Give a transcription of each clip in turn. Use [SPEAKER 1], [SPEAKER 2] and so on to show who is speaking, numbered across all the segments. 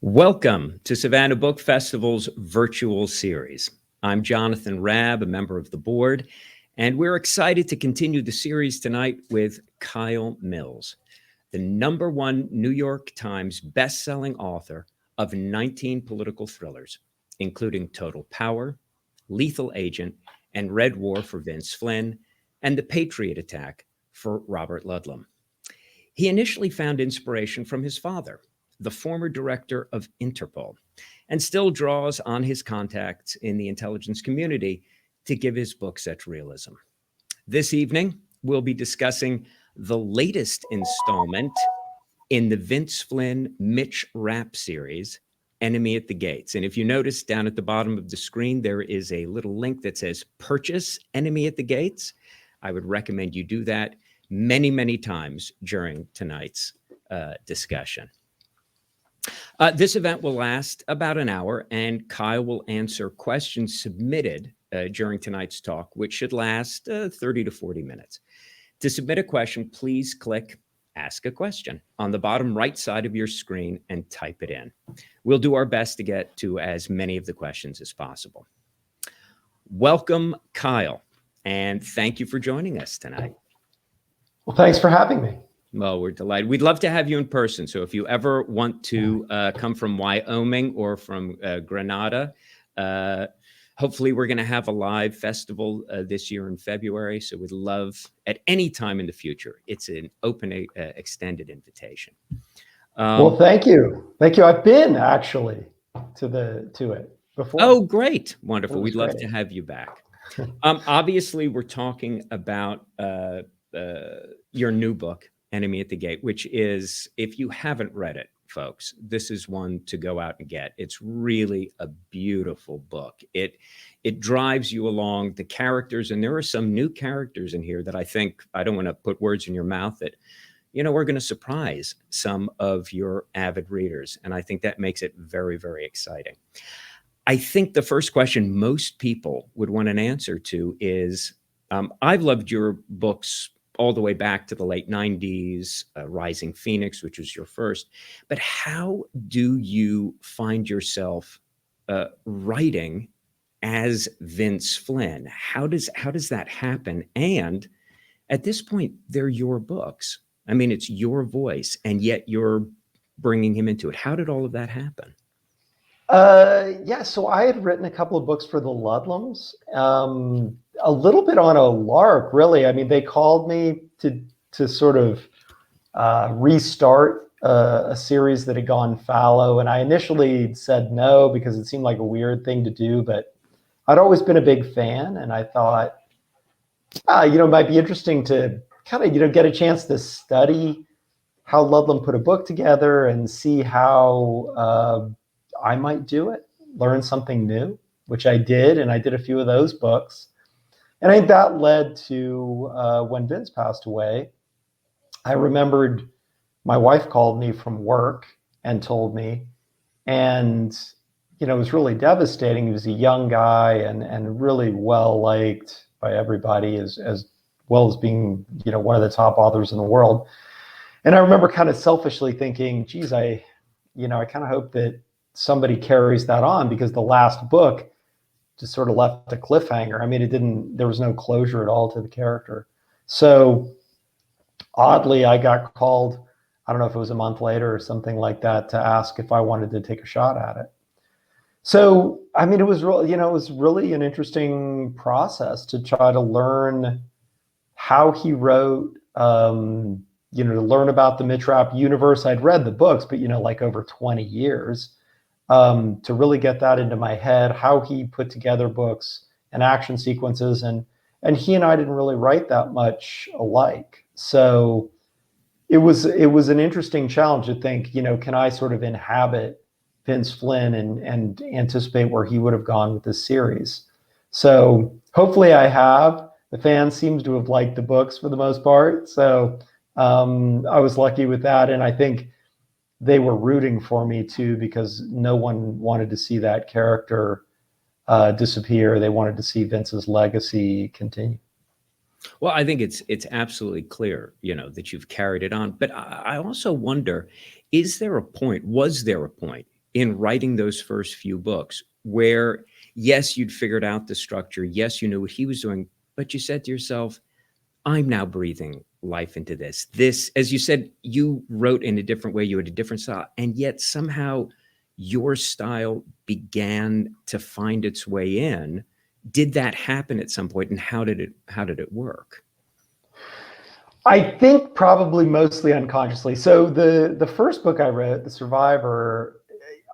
[SPEAKER 1] Welcome to Savannah Book Festival's virtual series. I'm Jonathan Rabb, a member of the board, and we're excited to continue the series tonight with Kyle Mills, the #1 New York Times bestselling author of 19 political thrillers, including Total Power, Lethal Agent, and Red War for Vince Flynn, and The Patriot Attack for Robert Ludlum. He initially found inspiration from his father, the former director of Interpol, and still draws on his contacts in the intelligence community to give his book such realism. This evening, we'll be discussing the latest installment in the Vince Flynn, Mitch Rapp series, Enemy at the Gates. And if you notice down at the bottom of the screen, there is a little link that says purchase Enemy at the Gates. I would recommend you do that many, many times during tonight's discussion. This event will last about an hour, and Kyle will answer questions submitted during tonight's talk, which should last 30 to 40 minutes. To submit a question, please click Ask a Question on the bottom right side of your screen and type it in. We'll do our best to get to as many of the questions as possible. Welcome, Kyle, and thank you for joining us tonight.
[SPEAKER 2] Well, thanks for having me.
[SPEAKER 1] Well, we're delighted. We'd love to have you in person. So if you ever want to come from Wyoming or from Granada, hopefully we're going to have a live festival this year in February. So we'd love at any time in the future. It's an open, extended invitation.
[SPEAKER 2] Well, thank you. Thank you. I've been actually to it before.
[SPEAKER 1] Oh, great. Wonderful. We'd love to have you back. Obviously, we're talking about your new book, Enemy at the Gate, which is, if you haven't read it, folks, this is one to go out and get. It's really a beautiful book. It drives you along the characters, and there are some new characters in here that I think, I don't want to put words in your mouth, that, you know, we're going to surprise some of your avid readers. And I think that makes it very, very exciting. I think the first question most people would want an answer to is, I've loved your books all the way back to the late 90s, Rising Phoenix, which was your first. But how do you find yourself writing as Vince Flynn? How does that happen? And at this point, they're your books. I mean, it's your voice, and yet you're bringing him into it. How did all of that happen?
[SPEAKER 2] Yeah, so I had written a couple of books for the Ludlums, a little bit on a lark, really. I mean, they called me to sort of restart a series that had gone fallow, and I initially said no because it seemed like a weird thing to do, but I'd always been a big fan, and I thought, it might be interesting to kind of, get a chance to study how Ludlum put a book together and see how I might do it, learn something new, which I did. And I did a few of those books. And I think that led to when Vince passed away, I remembered my wife called me from work and told me, and, it was really devastating. He was a young guy and really well-liked by everybody, as well as being, one of the top authors in the world. And I remember kind of selfishly thinking, geez, I kind of hope that somebody carries that on, because the last book just sort of left a cliffhanger. I mean, there was no closure at all to the character. So oddly, I got called, I don't know if it was a month later or something like that, to ask if I wanted to take a shot at it. So, I mean, it was really an interesting process to try to learn how he wrote, to learn about the Mitch Rapp universe. I'd read the books, but, like over 20 years. To really get that into my head, how he put together books and action sequences. And he and I didn't really write that much alike. So it was an interesting challenge to think, can I sort of inhabit Vince Flynn and anticipate where he would have gone with this series? So hopefully I have. The fans seem to have liked the books for the most part. So I was lucky with that. And I think they were rooting for me too, because no one wanted to see that character disappear. They wanted to see Vince's legacy continue.
[SPEAKER 1] Well, I think it's absolutely clear, that you've carried it on. But I also wonder, was there a point in writing those first few books where, yes, you'd figured out the structure, yes, you knew what he was doing, but you said to yourself, I'm now breathing life into this. This, as you said, you wrote in a different way, you had a different style, and yet somehow your style began to find its way in. Did that happen at some point, and how did it work?
[SPEAKER 2] I think probably mostly unconsciously. So the first book I wrote, The Survivor,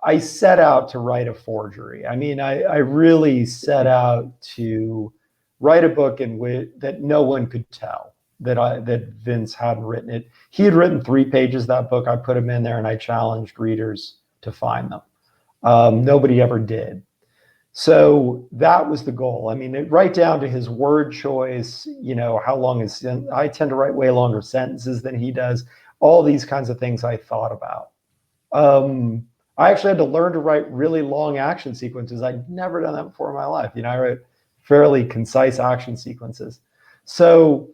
[SPEAKER 2] I set out to write a forgery. I mean, I really set out to write a book in which that no one could tell that Vince hadn't written it. He had written 3 pages of that book. I put them in there and I challenged readers to find them. Nobody ever did. So that was the goal. I mean, right down to his word choice, how long I tend to write way longer sentences than he does. All these kinds of things I thought about. I actually had to learn to write really long action sequences. I'd never done that before in my life. I wrote fairly concise action sequences. So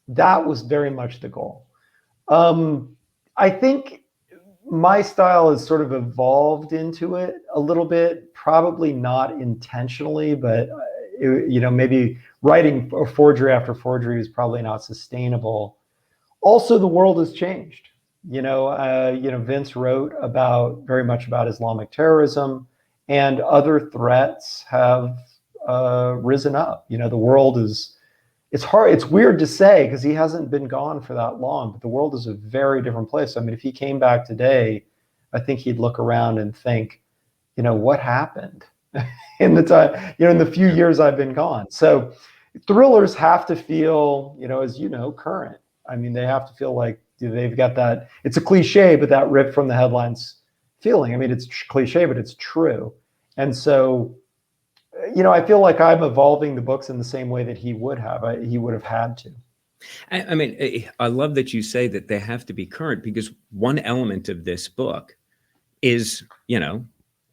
[SPEAKER 2] that was very much the goal. I think my style has sort of evolved into it a little bit, probably not intentionally, but maybe writing forgery after forgery is probably not sustainable. Also, the world has changed. Vince wrote very much about Islamic terrorism, and other threats have risen up. The world is. It's weird to say because he hasn't been gone for that long, but the world is a very different place. I mean, if he came back today, I think he'd look around and think, what happened in the time, in the few years I've been gone. So thrillers have to feel, as current. I mean, they have to feel like they've got that, it's a cliche, but that ripped from the headlines feeling. I mean, it's cliche, but it's true. And so, I feel like I'm evolving the books in the same way that he would have. He would have had to.
[SPEAKER 1] I mean, I love that you say that they have to be current, because one element of this book is,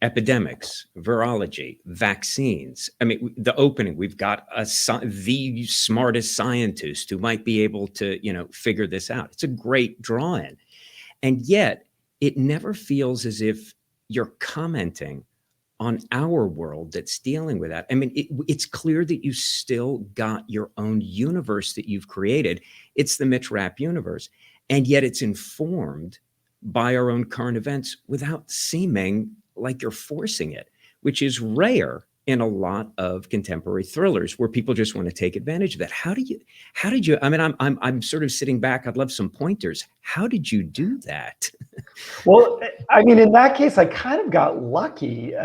[SPEAKER 1] epidemics, virology, vaccines. I mean, the opening, we've got the smartest scientist who might be able to, figure this out. It's a great draw-in. And yet it never feels as if you're commenting on our world that's dealing with that. I mean, it's clear that you still got your own universe that you've created. It's the Mitch Rapp universe. And yet it's informed by our own current events without seeming like you're forcing it, which is rare in a lot of contemporary thrillers where people just want to take advantage of that. How did you, I mean, I'm sort of sitting back. I'd love some pointers. How did you do that?
[SPEAKER 2] Well, I mean, in that case, I kind of got lucky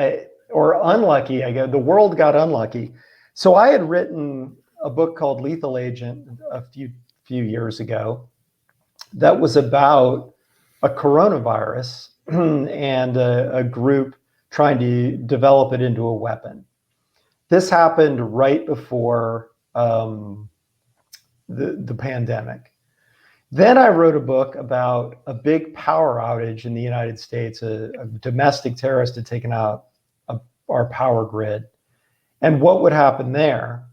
[SPEAKER 2] or unlucky. I guess the world got unlucky. So I had written a book called Lethal Agent a few years ago that was about a coronavirus and a group trying to develop it into a weapon. This happened right before the pandemic. Then I wrote a book about a big power outage in the United States. A domestic terrorist had taken out our power grid, and what would happen there.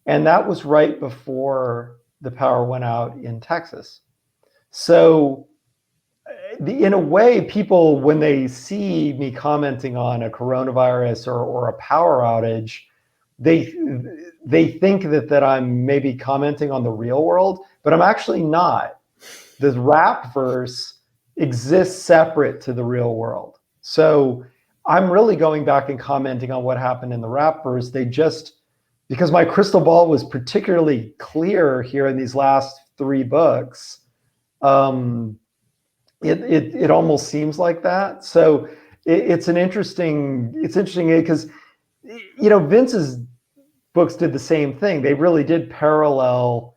[SPEAKER 2] And that was right before the power went out in Texas. So in a way, people, when they see me commenting on a coronavirus or a power outage, they think that I'm maybe commenting on the real world, but I'm actually not. The rap verse exists separate to the real world. So I'm really going back and commenting on what happened in the rap verse. Because my crystal ball was particularly clear here in these last 3 books, it almost seems like that. So it's interesting because, Vince's books did the same thing. They really did parallel,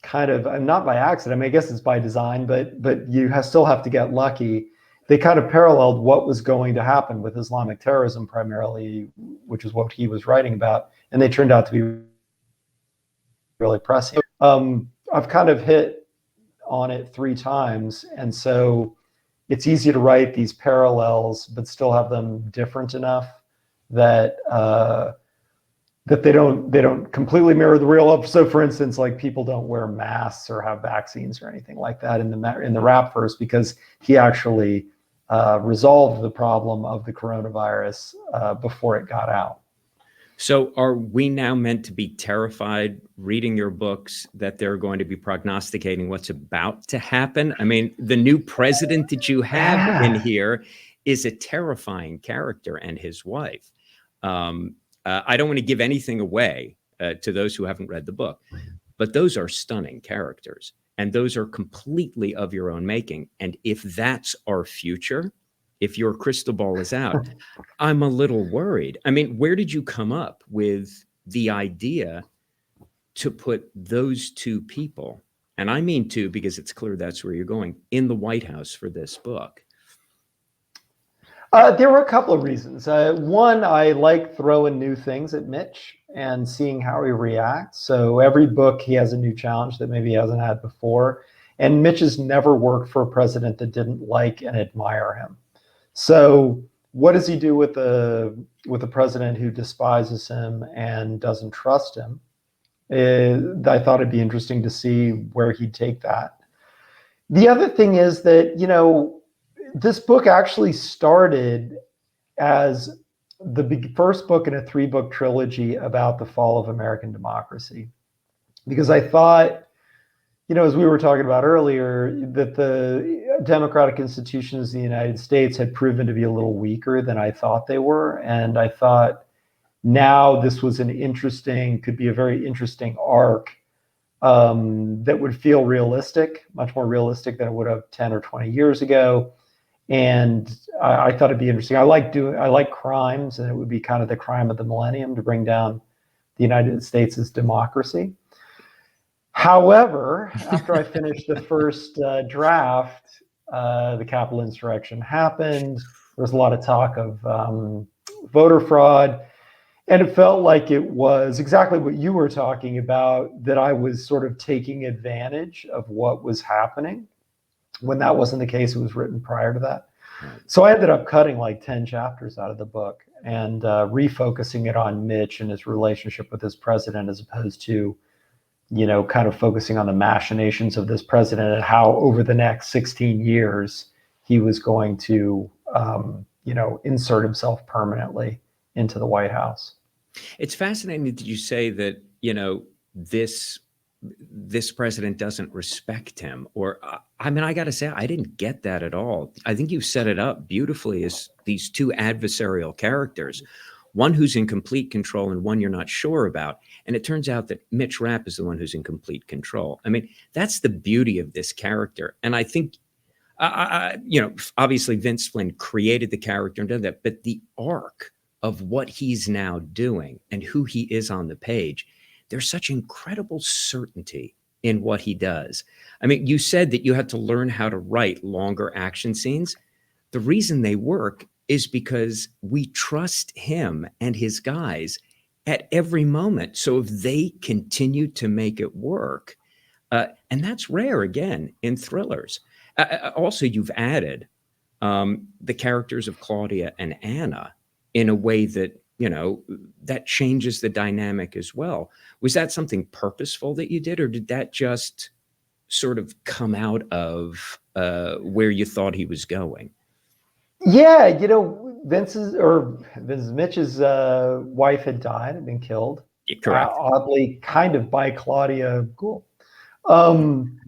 [SPEAKER 2] kind of, not by accident. I mean, I guess it's by design, but you still have to get lucky. They kind of paralleled what was going to happen with Islamic terrorism primarily, which is what he was writing about. And they turned out to be really pressing. I've kind of hit on it 3 times. And so it's easy to write these parallels, but still have them different enough that that they don't completely mirror the real life. So for instance, like, people don't wear masks or have vaccines or anything like that in the rap verse, because he actually resolved the problem of the coronavirus before it got out.
[SPEAKER 1] So are we now meant to be terrified reading your books that they're going to be prognosticating what's about to happen? I mean, the new president that you have in here is a terrifying character, and his wife. I don't want to give anything away to those who haven't read the book, but those are stunning characters, and those are completely of your own making. And if that's our future, if your crystal ball is out, I'm a little worried. I mean, where did you come up with the idea to put those two people, and I mean two because it's clear that's where you're going, in the White House for this book?
[SPEAKER 2] There were a couple of reasons. One, I like throwing new things at Mitch and seeing how he reacts. So every book, he has a new challenge that maybe he hasn't had before. And Mitch has never worked for a president that didn't like and admire him. So what does he do with a president who despises him and doesn't trust him? I thought it'd be interesting to see where he'd take that. The other thing is that, this book actually started as the first book in a 3-book trilogy about the fall of American democracy. Because I thought, as we were talking about earlier, that the democratic institutions in the United States had proven to be a little weaker than I thought they were. And I thought now this was could be a very interesting arc that would feel realistic, much more realistic than it would have 10 or 20 years ago. And I thought it'd be interesting. I like crimes, and it would be kind of the crime of the millennium to bring down the United States' democracy. However, after I finished the first draft, the Capitol insurrection happened. There was a lot of talk of voter fraud. And it felt like it was exactly what you were talking about, that I was sort of taking advantage of what was happening, when that wasn't the case. It was written prior to that. So I ended up cutting like 10 chapters out of the book and refocusing it on Mitch and his relationship with his president, as opposed to, kind of focusing on the machinations of this president and how over the next 16 years he was going to, insert himself permanently into the White House.
[SPEAKER 1] It's fascinating that you say that, this president doesn't respect him. Or, I mean, I got to say, I didn't get that at all. I think you set it up beautifully as these two adversarial characters, one who's in complete control and one you're not sure about. And it turns out that Mitch Rapp is the one who's in complete control. I mean, that's the beauty of this character. And I think, obviously Vince Flynn created the character and did that, but the arc of what he's now doing and who he is on the page, there's such incredible certainty in what he does. I mean, you said that you had to learn how to write longer action scenes. The reason they work is because we trust him and his guys at every moment. So if they continue to make it work, and that's rare again in thrillers. Also, you've added the characters of Claudia and Anna in a way that, that changes the dynamic as well. Was that something purposeful that you did, or did that just sort of come out of where you thought he was going?
[SPEAKER 2] Yeah, Mitch's wife had died, had been killed.
[SPEAKER 1] Correct.
[SPEAKER 2] Oddly, kind of by Claudia Gould. And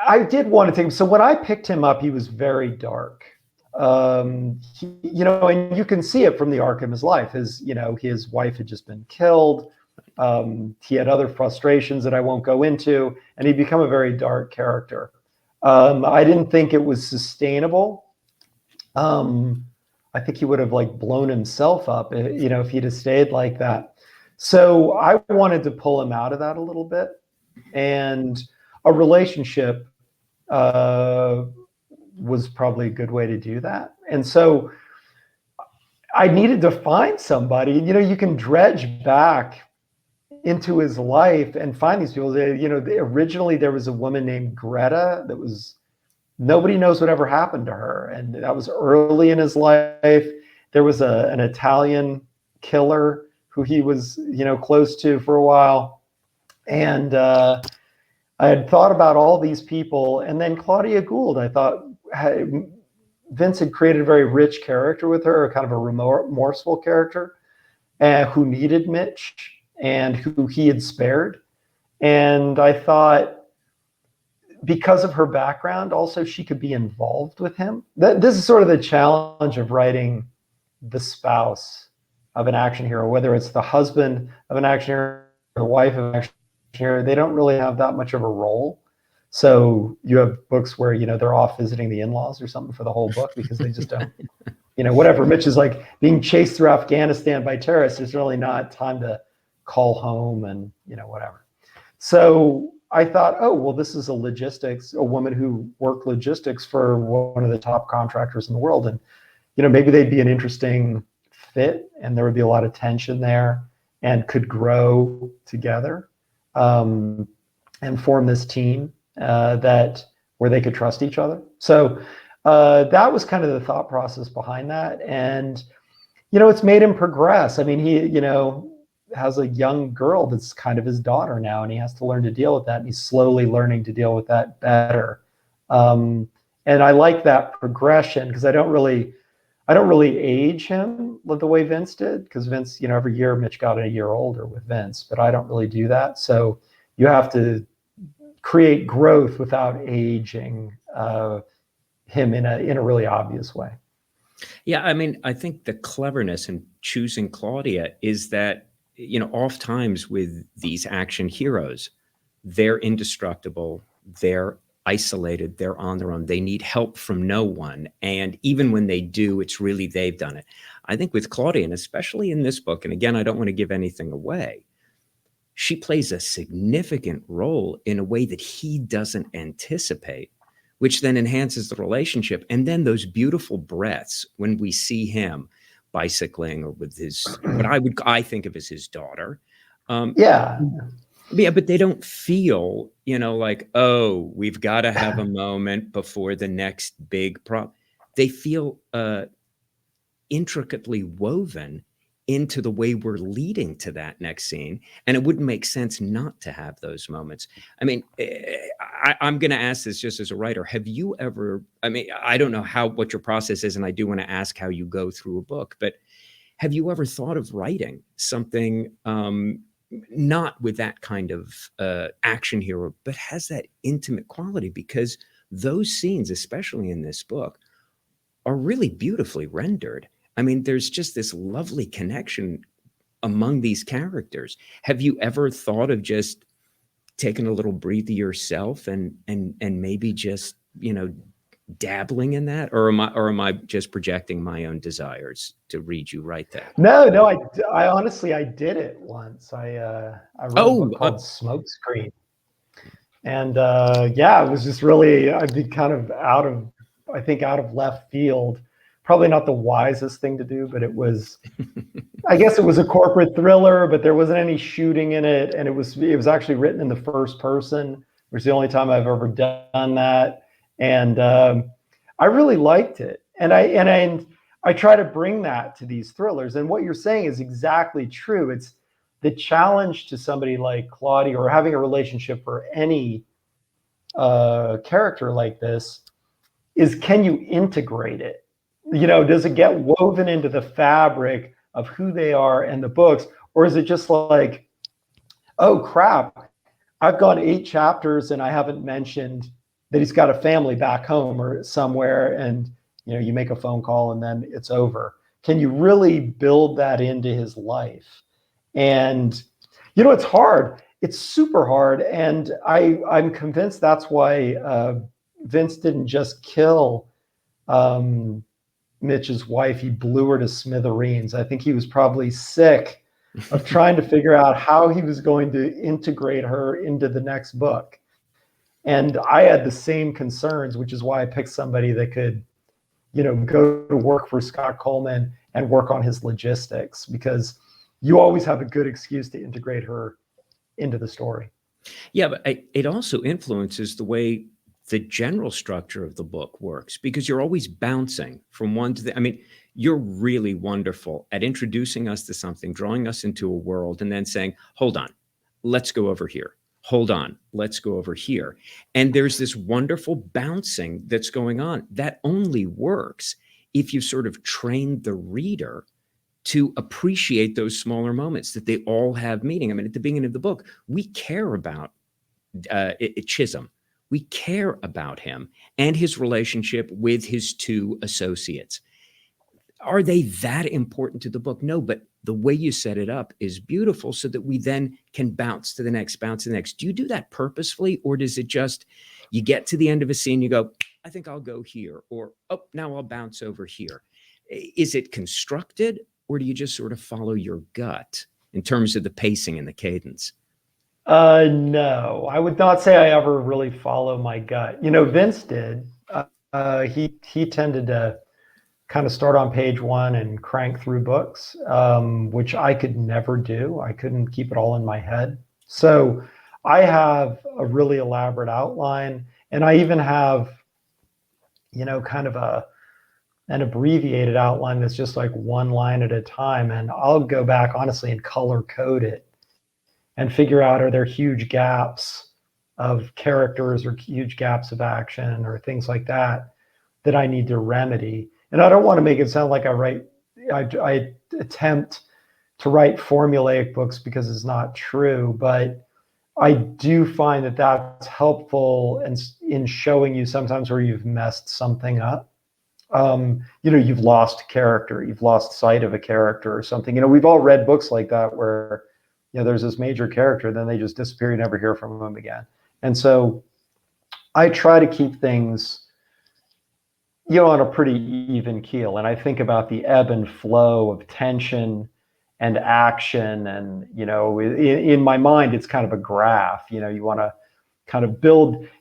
[SPEAKER 2] I did want to take him. So when I picked him up, he was very dark. And you can see it from the arc of his life. His wife had just been killed. He had other frustrations that I won't go into, and he'd become a very dark character. I didn't think it was sustainable. I think he would have blown himself up, if he'd have stayed like that. So I wanted to pull him out of that a little bit, and a relationship was probably a good way to do that. And so I needed to find somebody. You can dredge back into his life and find these people. Originally there was a woman named Greta nobody knows whatever happened to her, and that was early in his life. There was an Italian killer who he was close to for a while, and I had thought about all these people, and then Claudia Gould I thought Vince had created a very rich character with her, a kind of a remorseful character, who needed Mitch and who he had spared. And I thought, because of her background, also she could be involved with him. This is sort of the challenge of writing the spouse of an action hero, whether it's the husband of an action hero or the wife of an action hero. They don't really have that much of a role. So you have books where, they're off visiting the in-laws or something for the whole book because they just don't, whatever. Mitch is like being chased through Afghanistan by terrorists. There's really not time to call home and, whatever. So I thought, oh, well, this is a woman who worked logistics for one of the top contractors in the world. And, maybe they'd be an interesting fit and there would be a lot of tension there and could grow together and form this team where they could trust each other. So that was kind of the thought process behind that. And, it's made him progress. I mean, he, has a young girl that's kind of his daughter now, and he has to learn to deal with that. And he's slowly learning to deal with that better. And I like that progression because I don't really age him the way Vince did, because Vince, every year Mitch got a year older with Vince, but I don't really do that. So you have to create growth without aging him in a really obvious way.
[SPEAKER 1] Yeah, I mean, I think the cleverness in choosing Claudia is that, oftentimes with these action heroes, they're indestructible, they're isolated, they're on their own, they need help from no one. And even when they do, it's really they've done it. I think with Claudia, and especially in this book, and again, I don't want to give anything away, she plays a significant role in a way that he doesn't anticipate, which then enhances the relationship. And then those beautiful breaths when we see him bicycling or with what I think of as his daughter.
[SPEAKER 2] Yeah,
[SPEAKER 1] but they don't feel, like, oh, we've got to have a moment before the next big problem. They feel intricately woven into the way we're leading to that next scene. And it wouldn't make sense not to have those moments. I mean, I'm going to ask this just as a writer. Have you ever, I don't know what your process is, and I do want to ask how you go through a book, but have you ever thought of writing something not with that kind of action hero, but has that intimate quality? Because those scenes, especially in this book, are really beautifully rendered. I mean, there's just this lovely connection among these characters. Have you ever thought of just taking a little breather yourself and maybe just, dabbling in that? Or am I just projecting my own desires to read you write that?
[SPEAKER 2] No, I honestly, I did it once. I wrote a book called Smokescreen. And it was just really, I'd be kind of out of left field. Probably not the wisest thing to do, but it was, I guess it was a corporate thriller, but there wasn't any shooting in it. And it was actually written in the first person, which is the only time I've ever done that. And I really liked it. And I try to bring that to these thrillers. And what you're saying is exactly true. It's the challenge to somebody like Claudia, or having a relationship for any character like this, is, can you integrate it? Does it get woven into the fabric of who they are and the books? Or is it just like, oh crap, I've gone 8 chapters and I haven't mentioned that he's got a family back home or somewhere, and you make a phone call and then it's over. Can you really build that into his life? And it's hard. It's super hard. And I'm convinced that's why Vince didn't just kill Mitch's wife. He blew her to smithereens. I think he was probably sick of trying to figure out how he was going to integrate her into the next book. And I had the same concerns, which is why I picked somebody that could, go to work for Scott Coleman and work on his logistics, because you always have a good excuse to integrate her into the story.
[SPEAKER 1] Yeah, but it also influences the way the general structure of the book works, because you're always bouncing from one to the, you're really wonderful at introducing us to something, drawing us into a world, and then saying, hold on, let's go over here. hold on, let's go over here. And there's this wonderful bouncing that's going on that only works if you've sort of trained the reader to appreciate those smaller moments, that they all have meaning. I mean, at the beginning of the book, we care about Chisholm. We care about him and his relationship with his two associates. Are they that important to the book? No, but the way you set it up is beautiful so that we then can bounce to the next, bounce to the next. Do you do that purposefully, or does it just, you get to the end of a scene, you go, I think I'll go here, or, oh, now I'll bounce over here. Is it constructed, or do you just sort of follow your gut in terms of the pacing and the cadence?
[SPEAKER 2] No, I would not say I ever really follow my gut. Vince did. He tended to kind of start on page one and crank through books, which I could never do. I couldn't keep it all in my head. So I have a really elaborate outline, and I even have, kind of an abbreviated outline that's just like one line at a time. And I'll go back honestly and color code it and figure out, are there huge gaps of characters or huge gaps of action or things like that that I need to remedy. And I don't want to make it sound like I attempt to write formulaic books, because it's not true, but I do find that that's helpful in showing you sometimes where you've messed something up. You've lost character, you've lost sight of a character or something. We've all read books like that where, there's this major character, then they just disappear, you never hear from them again. And so I try to keep things, on a pretty even keel. And I think about the ebb and flow of tension and action. And, in my mind, it's kind of a graph. You want to kind of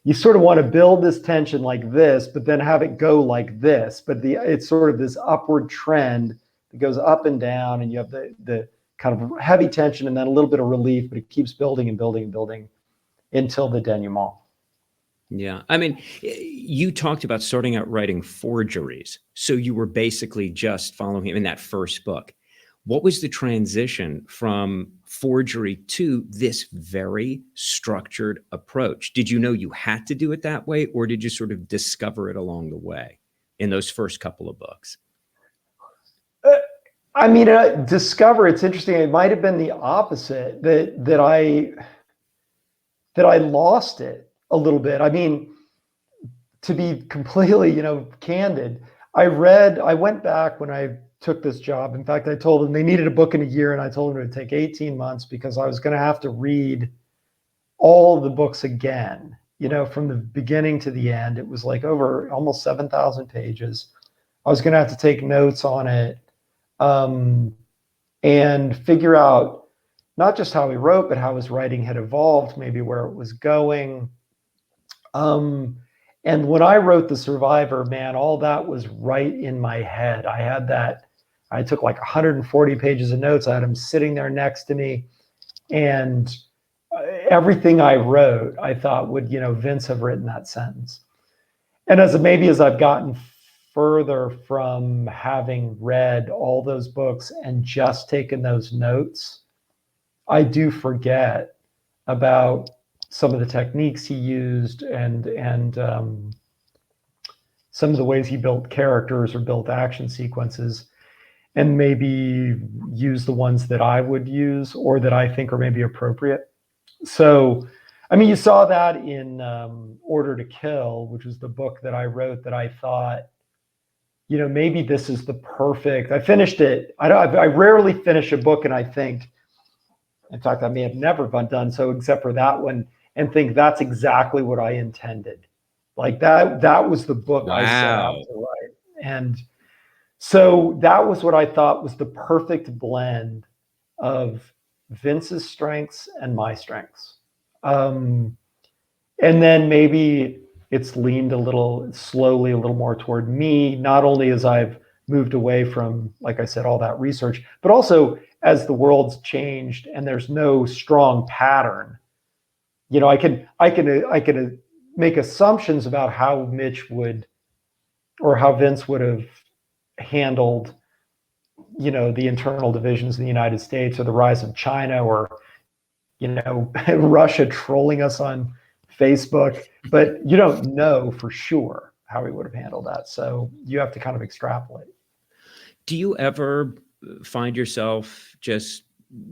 [SPEAKER 2] you sort of want to build this tension like this, but then have it go like this. But it's sort of this upward trend that goes up and down, and you have the kind of heavy tension and then a little bit of relief, but it keeps building and building and building until the denouement.
[SPEAKER 1] Yeah. I mean, you talked about starting out writing forgeries. So you were basically just following him in that first book. What was the transition from forgery to this very structured approach? Did you know you had to do it that way, or did you sort of discover it along the way in those first couple of books?
[SPEAKER 2] Discover, it's interesting. It might have been the opposite, that I lost it a little bit. I mean, to be completely, candid, I went back when I took this job. In fact, I told them they needed a book in a year, and I told them it would take 18 months because I was going to have to read all of the books again, from the beginning to the end. It was like over almost 7,000 pages. I was going to have to take notes on it, and figure out not just how he wrote, but how his writing had evolved, maybe where it was going. And when I wrote The Survivor, man, all that was right in my head. I took like 140 pages of notes. I had him sitting there next to me, and everything I wrote, I thought, would, Vince have written that sentence? And as I've gotten further from having read all those books and just taken those notes, I do forget about some of the techniques he used and some of the ways he built characters or built action sequences, and maybe use the ones that I would use or that I think are maybe appropriate. So, you saw that in Order to Kill, which was the book that I wrote that I thought, maybe this is the perfect. I finished it. I rarely finish a book and I think, in fact, I may have never done so except for that one, and think that's exactly what I intended. Like that was the book I set out to write. And so that was what I thought was the perfect blend of Vince's strengths and my strengths. And then maybe it's leaned slowly a little more toward me, not only as I've moved away from, like I said, all that research, but also as the world's changed and there's no strong pattern. I can make assumptions about how Mitch would, or how Vince would have handled, the internal divisions in the United States, or the rise of China, or, Russia trolling us on Facebook, but you don't know for sure how he would have handled that. So you have to kind of extrapolate.
[SPEAKER 1] Do you ever find yourself just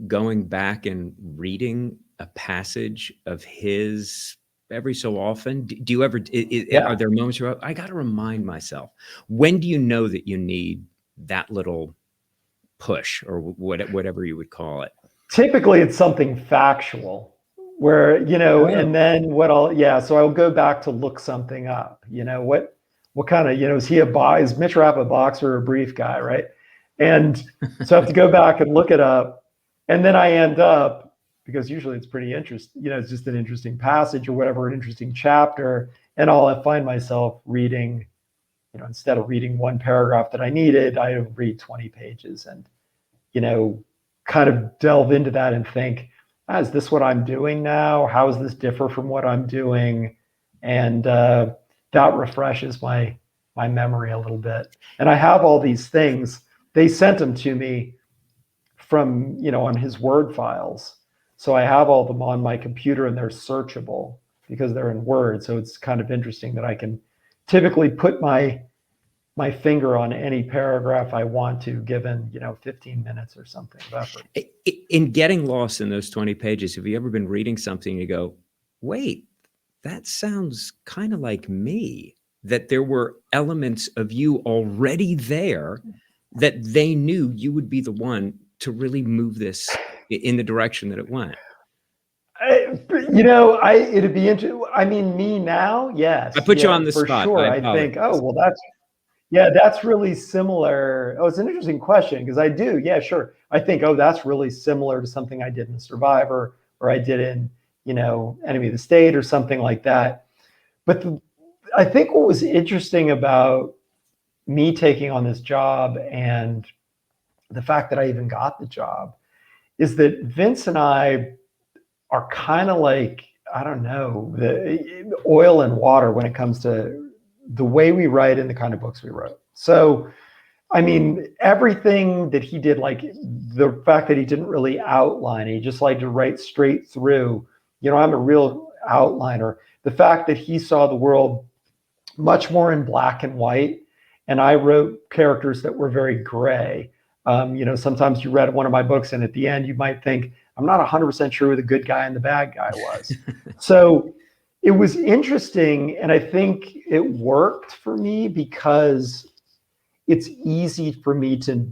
[SPEAKER 1] going back and reading a passage of his every so often? Do you ever, are there moments where I got to remind myself? When do you know that you need that little push, or whatever you would call it?
[SPEAKER 2] Typically it's something factual where, and then so I'll go back to look something up, what kind of, is Mitch Rapp a boxer or a brief guy, right? And so I have to go back and look it up. And then I end up, because usually it's pretty interesting, it's just an interesting passage or whatever, an interesting chapter. And I'll find myself reading, instead of reading one paragraph that I needed, I read 20 pages and, kind of delve into that and think, is this what I'm doing now? How does this differ from what I'm doing? And that refreshes my memory a little bit. And I have all these things. They sent them to me from, on his Word files. So I have all them on my computer and they're searchable because they're in Word. So it's kind of interesting that I can typically put my finger on any paragraph I want to, given 15 minutes or something of effort.
[SPEAKER 1] In getting lost in those 20 pages, have you ever been reading something and you go, wait, that sounds kind of like me? That there were elements of you already there that they knew you would be the one to really move this in the direction that it went?
[SPEAKER 2] It'd be interesting. I mean, me now, yes.
[SPEAKER 1] I put you on the
[SPEAKER 2] for
[SPEAKER 1] spot.
[SPEAKER 2] Sure. I think, that's really similar. Oh, it's an interesting question because I do. Yeah, sure. I think, that's really similar to something I did in Survivor or I did in, Enemy of the State or something like that. But I think what was interesting about me taking on this job and the fact that I even got the job is that Vince and I are kind of like, I don't know, the oil and water when it comes to the way we write and the kind of books we wrote. So, I mean, everything that he did, like the fact that he didn't really outline, he just liked to write straight through. I'm a real outliner. The fact that he saw the world much more in black and white, and I wrote characters that were very gray. Sometimes you read one of my books and at the end you might think, I'm not 100% sure who the good guy and the bad guy was. So it was interesting. And I think it worked for me because it's easy for me to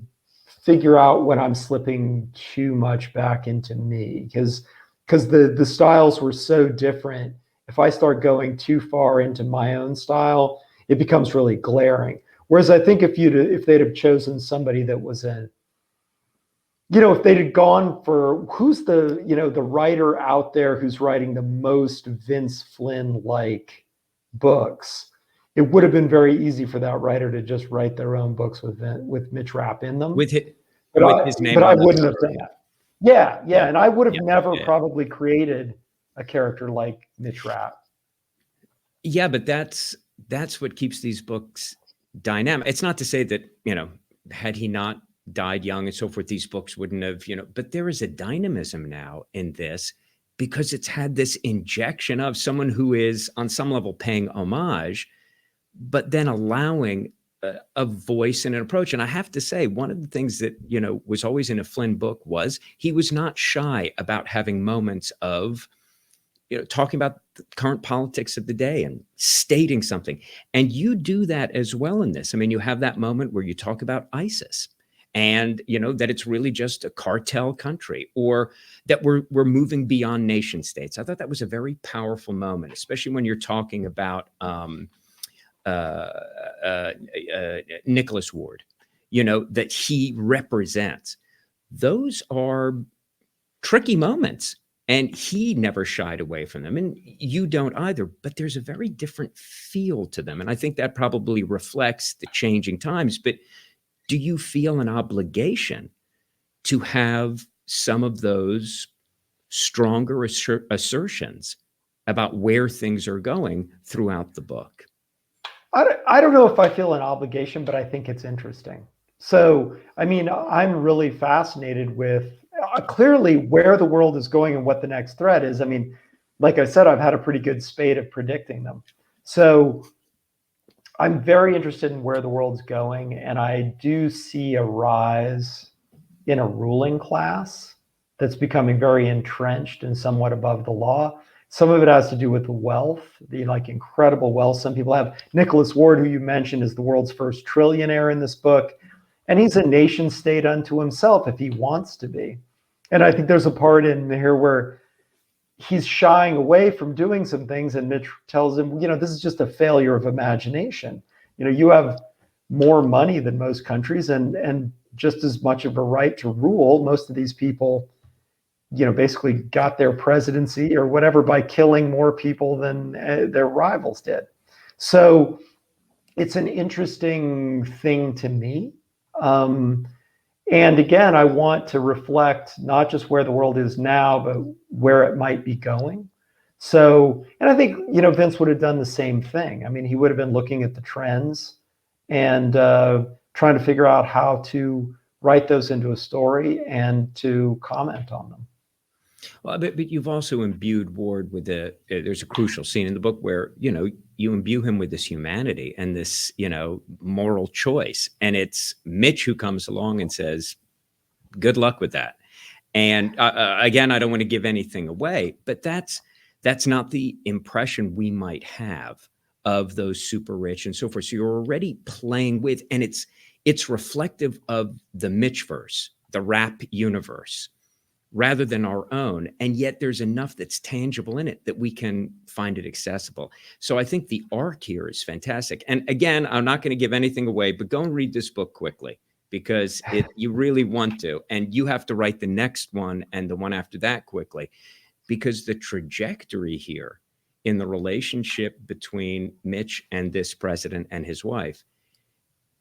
[SPEAKER 2] figure out when I'm slipping too much back into me because the styles were so different. If I start going too far into my own style, it becomes really glaring. Whereas I think if they'd have chosen somebody that was if they'd have gone for who's the writer out there who's writing the most Vince Flynn-like books, it would have been very easy for that writer to just write their own books with Mitch Rapp in them.
[SPEAKER 1] With his name.
[SPEAKER 2] But I wouldn't have done that. Yeah. And I would have never probably created a character like Mitch Rapp.
[SPEAKER 1] Yeah, but that's what keeps these books dynamic. It's not to say that, had he not died young and so forth, these books wouldn't have, but there is a dynamism now in this because it's had this injection of someone who is on some level paying homage, but then allowing a voice and an approach. And I have to say, one of the things that, was always in a Flynn book was he was not shy about having moments of, talking about the current politics of the day and stating something. And you do that as well in this. I mean, you have that moment where you talk about ISIS and, that it's really just a cartel country or that we're moving beyond nation states. I thought that was a very powerful moment, especially when you're talking about Nicholas Ward, that he represents. Those are tricky moments. And he never shied away from them. And you don't either, but there's a very different feel to them. And I think that probably reflects the changing times. But do you feel an obligation to have some of those stronger assertions about where things are going throughout the book?
[SPEAKER 2] I don't know if I feel an obligation, but I think it's interesting. So, I mean, I'm really fascinated with, clearly where the world is going and what the next threat is. I mean, like I said, I've had a pretty good spate of predicting them. So I'm very interested in where the world's going, and I do see a rise in a ruling class that's becoming very entrenched and somewhat above the law. Some of it has to do with the wealth, the like incredible wealth some people have. Nicholas Ward, who you mentioned, is the world's first trillionaire in this book, and he's a nation state unto himself if he wants to be. And I think there's a part in here where he's shying away from doing some things, and Mitch tells him, this is just a failure of imagination. You have more money than most countries and just as much of a right to rule. Most of these people, basically got their presidency or whatever by killing more people than their rivals did. So it's an interesting thing to me. And again, I want to reflect not just where the world is now, but where it might be going. So, and I think, Vince would have done the same thing. I mean, he would have been looking at the trends and trying to figure out how to write those into a story and to comment on them.
[SPEAKER 1] Well, but you've also imbued Ward with there's a crucial scene in the book where, you imbue him with this humanity and this, moral choice. And it's Mitch who comes along and says, good luck with that. And again, I don't want to give anything away, but that's not the impression we might have of those super rich and so forth. So you're already playing with, and it's reflective of the Mitchverse, the Rapp universe, rather than our own. And yet there's enough that's tangible in it that we can find it accessible. So I think the arc here is fantastic. And again, I'm not going to give anything away, but go and read this book quickly, because you really want to, and you have to write the next one and the one after that quickly, because the trajectory here in the relationship between Mitch and this president and his wife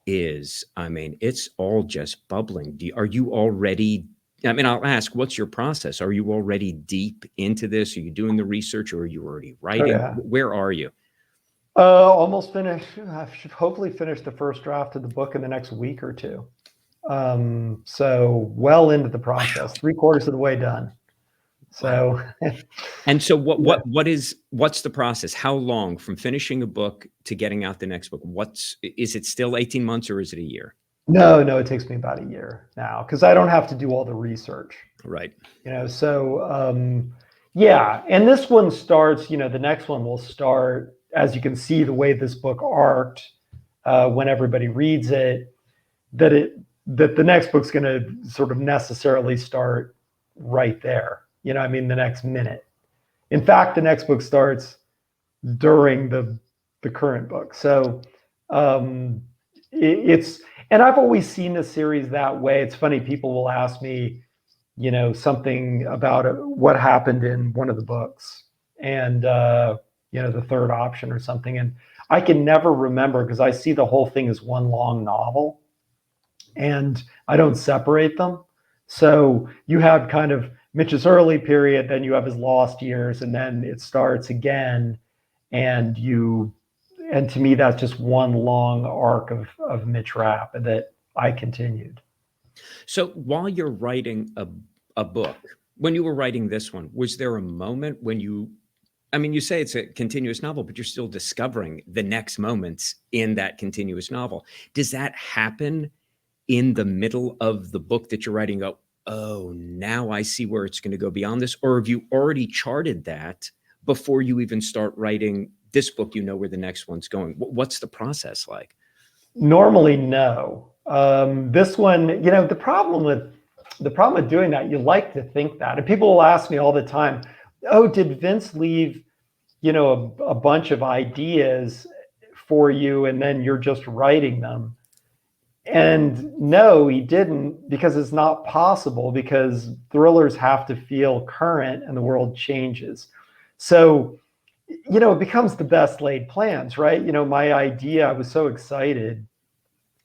[SPEAKER 1] is, it's all just bubbling. Are you already, I'll ask, what's your process? Are you already deep into this? Are you doing the research, or are you already writing?
[SPEAKER 2] Oh, yeah.
[SPEAKER 1] Where are you?
[SPEAKER 2] Almost finished. I should hopefully finish the first draft of the book in the next week or two. So well into the process, 3/4 of the way done. So,
[SPEAKER 1] and so what's the process? How long from finishing a book to getting out the next book? Is it still 18 months or is it a year?
[SPEAKER 2] No, it takes me about a year now, because I don't have to do all the research.
[SPEAKER 1] Right.
[SPEAKER 2] So, yeah. And this one starts, the next one will start, as you can see, the way this book arced, when everybody reads it, that the next book's going to sort of necessarily start right there. The next minute. In fact, the next book starts during the current book. So and I've always seen the series that way. It's funny, people will ask me, something about what happened in one of the books, and the third option or something, and I can never remember, because I see the whole thing as one long novel, and I don't separate them. So you have kind of Mitch's early period, then you have his lost years, and then it starts again, and to me, that's just one long arc of Mitch Rapp that I continued.
[SPEAKER 1] So while you're writing a book, when you were writing this one, was there a moment when you say it's a continuous novel, but you're still discovering the next moments in that continuous novel. Does that happen in the middle of the book that you're writing? Oh, now I see where it's going to go beyond this? Or have you already charted that before you even start writing this book? Where the next one's going. What's the process like?
[SPEAKER 2] Normally, no. This one, the problem with doing that, you like to think that, and people will ask me all the time, oh, did Vince leave, a bunch of ideas for you and then you're just writing them? And no, he didn't, because it's not possible, because thrillers have to feel current and the world changes. So, it becomes the best laid plans, right? My idea, I was so excited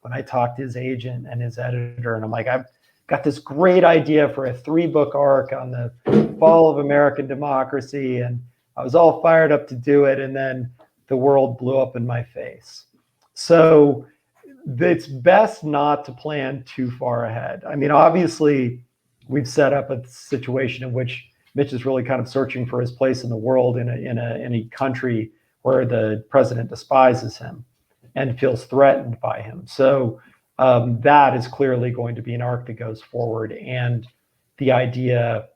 [SPEAKER 2] when I talked to his agent and his editor, and I'm like, I've got this great idea for a 3-book arc on the fall of American democracy. And I was all fired up to do it. And then the world blew up in my face. So it's best not to plan too far ahead. Obviously, we've set up a situation in which Mitch is really kind of searching for his place in the world in a country where the president despises him and feels threatened by him. So that is clearly going to be an arc that goes forward. And the idea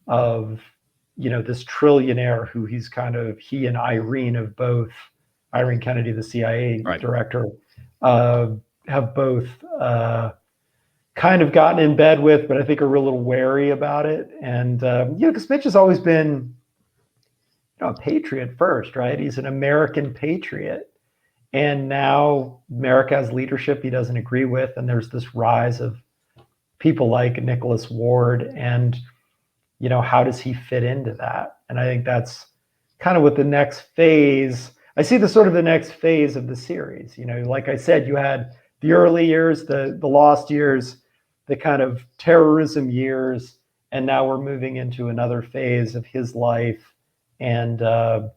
[SPEAKER 2] of, this trillionaire who he and Irene of both, Irene Kennedy, the CIA
[SPEAKER 1] Right.
[SPEAKER 2] director, have both kind of gotten in bed with, but I think are a little wary about it. And, because Mitch has always been, a patriot first, right? He's an American patriot. And now America has leadership he doesn't agree with. And there's this rise of people like Nicholas Ward. And, how does he fit into that? And I think that's kind of what the next phase, I see the sort of the next phase of the series. Like I said, you had the early years, the lost years, the kind of terrorism years, and now we're moving into another phase of his life and of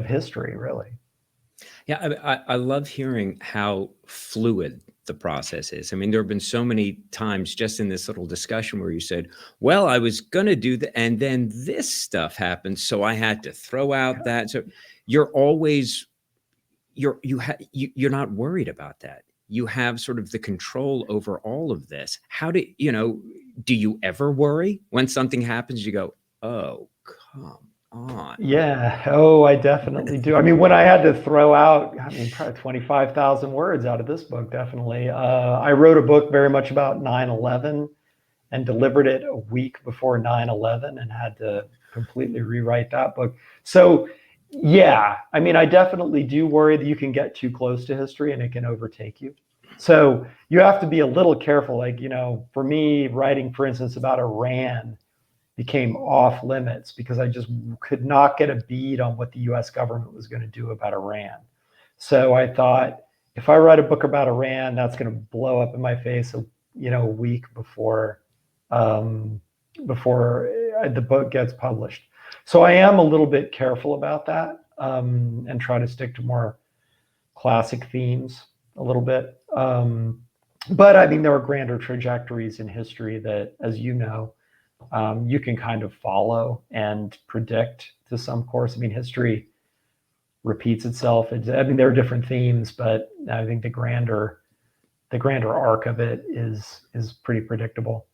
[SPEAKER 2] history, really.
[SPEAKER 1] Yeah, I love hearing how fluid the process is. I mean, there have been so many times just in this little discussion where you said, well, I was going to do that, and then this stuff happened, so I had to throw out that. So you're always, you're not worried about that. You have sort of the control over all of this. How do you ever worry when something happens? You go, oh, come on.
[SPEAKER 2] Yeah. Oh, I definitely do. I mean, when I had to throw out, probably 25,000 words out of this book, definitely. I wrote a book very much about 9/11 and delivered it a week before 9/11 and had to completely rewrite that book. So, yeah, I definitely do worry that you can get too close to history and it can overtake you. So you have to be a little careful. Like, for me, writing, for instance, about Iran became off limits because I just could not get a bead on what the US government was going to do about Iran. So I thought, if I write a book about Iran, that's going to blow up in my face, a week before the book gets published. So I am a little bit careful about that, and try to stick to more classic themes a little bit. But there are grander trajectories in history that, as you know, you can kind of follow and predict to some course. History repeats itself. There are different themes, but I think the grander arc of it is pretty predictable.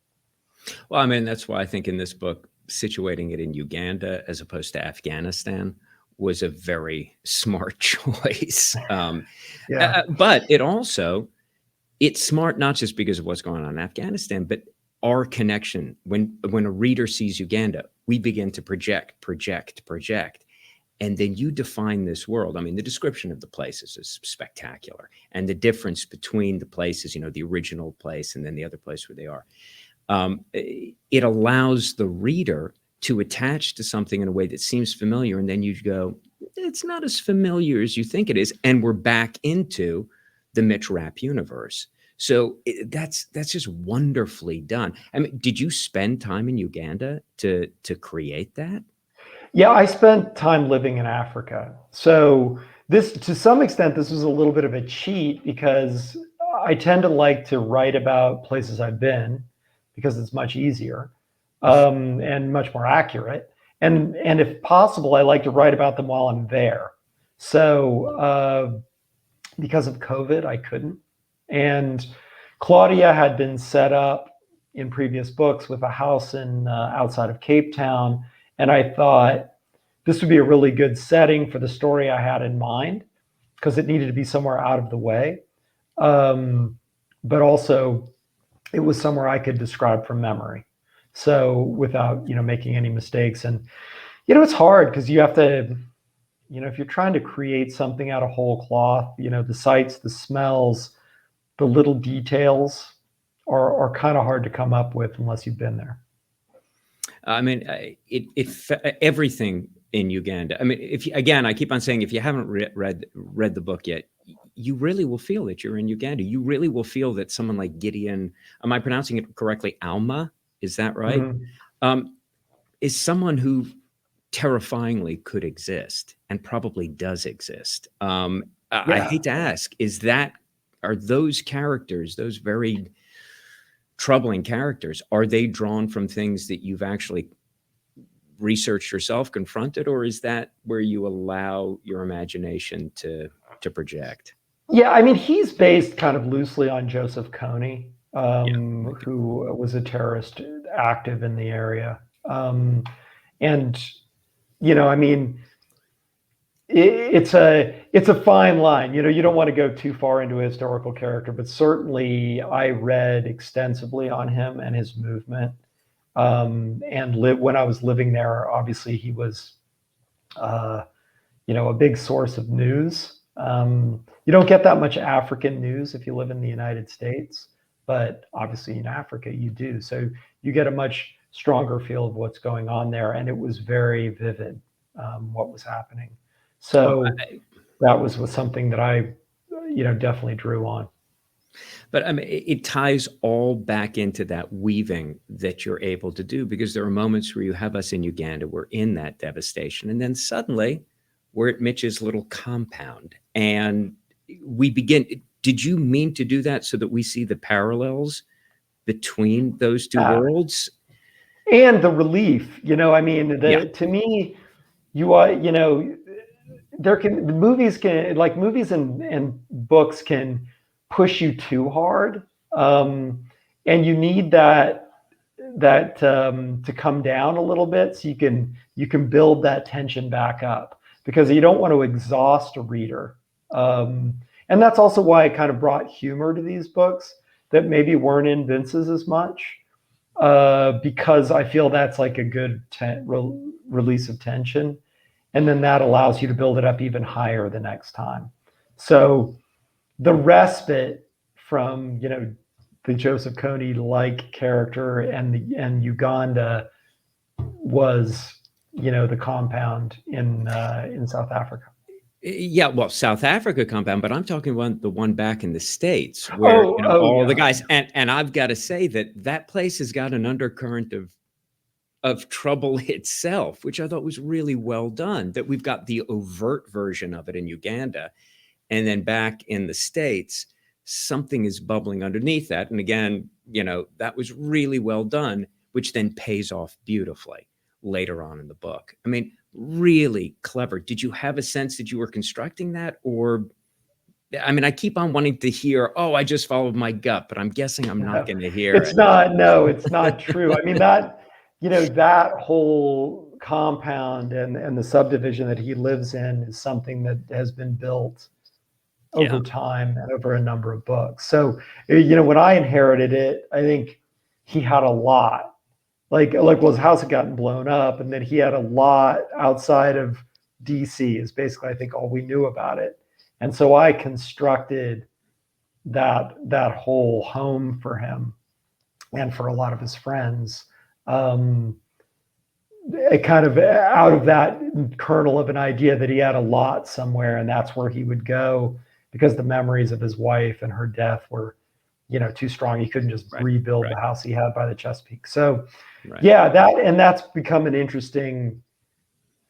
[SPEAKER 1] Well, that's why I think in this book, situating it in Uganda as opposed to Afghanistan was a very smart choice.
[SPEAKER 2] Yeah.
[SPEAKER 1] But it's smart not just because of what's going on in Afghanistan, but our connection. When a reader sees Uganda, we begin to project. And then you define this world. The description of the places is spectacular. And the difference between the places, the original place and then the other place where they are. It allows the reader to attach to something in a way that seems familiar. And then you go, it's not as familiar as you think it is. And we're back into the Mitch Rapp universe. So that's just wonderfully done. Did you spend time in Uganda to create that?
[SPEAKER 2] Yeah, I spent time living in Africa. So this, to some extent, this was a little bit of a cheat because I tend to like to write about places I've been because it's much easier, and much more accurate. And if possible, I like to write about them while I'm there. So because of COVID, I couldn't. And Claudia had been set up in previous books with a house in outside of Cape Town. And I thought this would be a really good setting for the story I had in mind because it needed to be somewhere out of the way. But also it was somewhere I could describe from memory. So without, making any mistakes. And, it's hard because you have to, if you're trying to create something out of whole cloth, the sights, the smells, the little details are kind of hard to come up with unless you've been there.
[SPEAKER 1] Everything in Uganda. I keep on saying, if you haven't read the book yet, you really will feel that you're in Uganda. You really will feel that someone like Gideon, am I pronouncing it correctly? Alma, is that right? Mm-hmm. Is someone who terrifyingly could exist and probably does exist. Yeah. I hate to ask, are those characters, those very troubling characters, are they drawn from things that you've actually researched yourself, confronted, or is that where you allow your imagination to project?
[SPEAKER 2] Yeah, I mean, he's based kind of loosely on Joseph Kony,
[SPEAKER 1] Yeah.
[SPEAKER 2] who was a terrorist active in the area. And, I mean, it's a fine line. You don't want to go too far into a historical character, but certainly I read extensively on him and his movement. And when I was living there, obviously he was, a big source of news. You don't get that much African news if you live in the United States, but obviously in Africa you do. So you get a much stronger feel of what's going on there, and it was very vivid, what was happening. So that was something that I, definitely drew on.
[SPEAKER 1] But I mean, it ties all back into that weaving that you're able to do, because there are moments where you have us in Uganda, we're in that devastation, and then suddenly we're at Mitch's little compound, and we begin. Did you mean to do that so that we see the parallels between those two worlds?
[SPEAKER 2] And the relief, I mean, to me, movies and books can push you too hard, and you need that to come down a little bit so you can build that tension back up, because you don't want to exhaust a reader. And that's also why I kind of brought humor to these books that maybe weren't in Vince's as much, because I feel that's like a good release of tension. And then that allows you to build it up even higher the next time. So the respite from, the Joseph Kony-like character and Uganda was, the compound in South Africa.
[SPEAKER 1] Yeah, well, South Africa compound, but I'm talking about the one back in the States where all the guys, and I've got to say that place has got an undercurrent of trouble itself, which I thought was really well done. That we've got the overt version of it in Uganda, and then back in the States, something is bubbling underneath that. And again, that was really well done, which then pays off beautifully later on in the book. I mean, really clever. Did you have a sense that you were constructing that? Or, I mean, I keep on wanting to hear, I just followed my gut, but I'm guessing I'm not going to hear
[SPEAKER 2] it. It's not true. I mean, that whole compound and the subdivision that he lives in is something that has been built over time and over a number of books. So, when I inherited it, I think he had a lot. Well, his house had gotten blown up, and then he had a lot outside of DC is basically, I think, all we knew about it. And so I constructed that whole home for him and for a lot of his friends. It kind of out of that kernel of an idea that he had a lot somewhere, and that's where he would go, because the memories of his wife and her death were, too strong. He couldn't just rebuild the house he had by the Chesapeake. So that's become an interesting,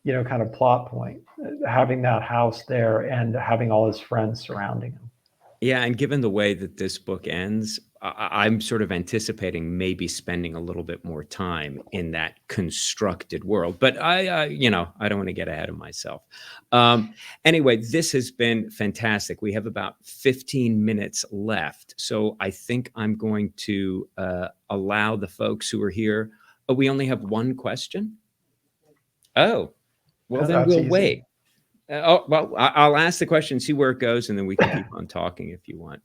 [SPEAKER 2] kind of plot point, having that house there and having all his friends surrounding him.
[SPEAKER 1] Yeah, and given the way that this book ends, I'm sort of anticipating maybe spending a little bit more time in that constructed world. But I don't want to get ahead of myself. Anyway, this has been fantastic. We have about 15 minutes left. So I think I'm going to allow the folks who are here. Oh, we only have one question? Oh, well, then we'll wait. I'll ask the question, see where it goes, and then we can keep on talking if you want.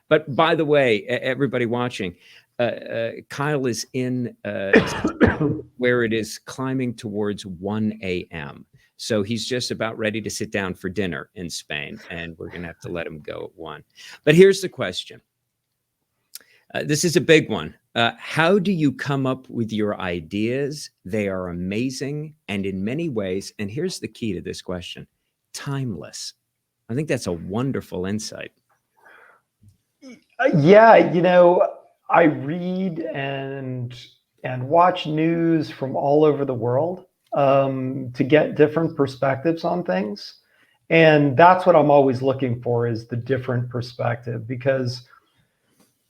[SPEAKER 1] But by the way, everybody watching, Kyle is in where it is climbing towards 1 a.m. So he's just about ready to sit down for dinner in Spain, and we're going to have to let him go at 1. But here's the question. This is a big one. How do you come up with your ideas? They are amazing, and in many ways, and here's the key to this question, timeless. I think that's a wonderful insight.
[SPEAKER 2] Yeah, I read and watch news from all over the world to get different perspectives on things. And that's what I'm always looking for, is the different perspective, because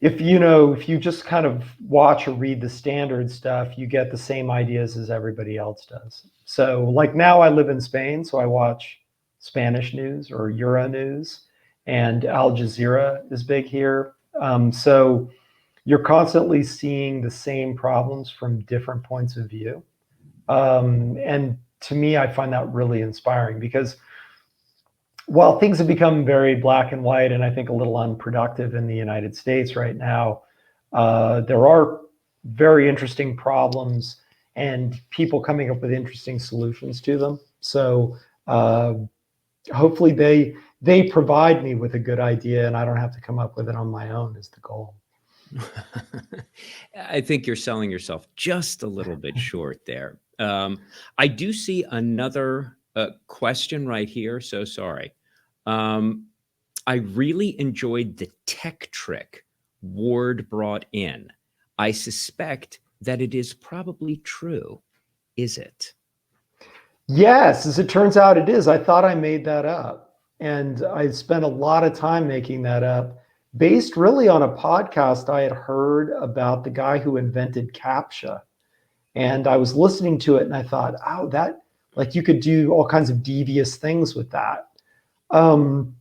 [SPEAKER 2] if if you just kind of watch or read the standard stuff, you get the same ideas as everybody else does. So like now I live in Spain, so I watch Spanish news or Euro news, and Al Jazeera is big here. So you're constantly seeing the same problems from different points of view. And to me, I find that really inspiring because while things have become very black and white and I think a little unproductive in the United States right now, there are very interesting problems and people coming up with interesting solutions to them. So hopefully they provide me with a good idea and I don't have to come up with it on my own is the goal.
[SPEAKER 1] I think you're selling yourself just a little bit short there. I do see another question right here. So sorry. I really enjoyed the tech trick Ward brought in. I suspect that it is probably true. Is it?
[SPEAKER 2] Yes, as it turns out, it is. I thought I made that up. And I spent a lot of time making that up, based really on a podcast I had heard about the guy who invented CAPTCHA. And I was listening to it and I thought, oh, that, like you could do all kinds of devious things with that. And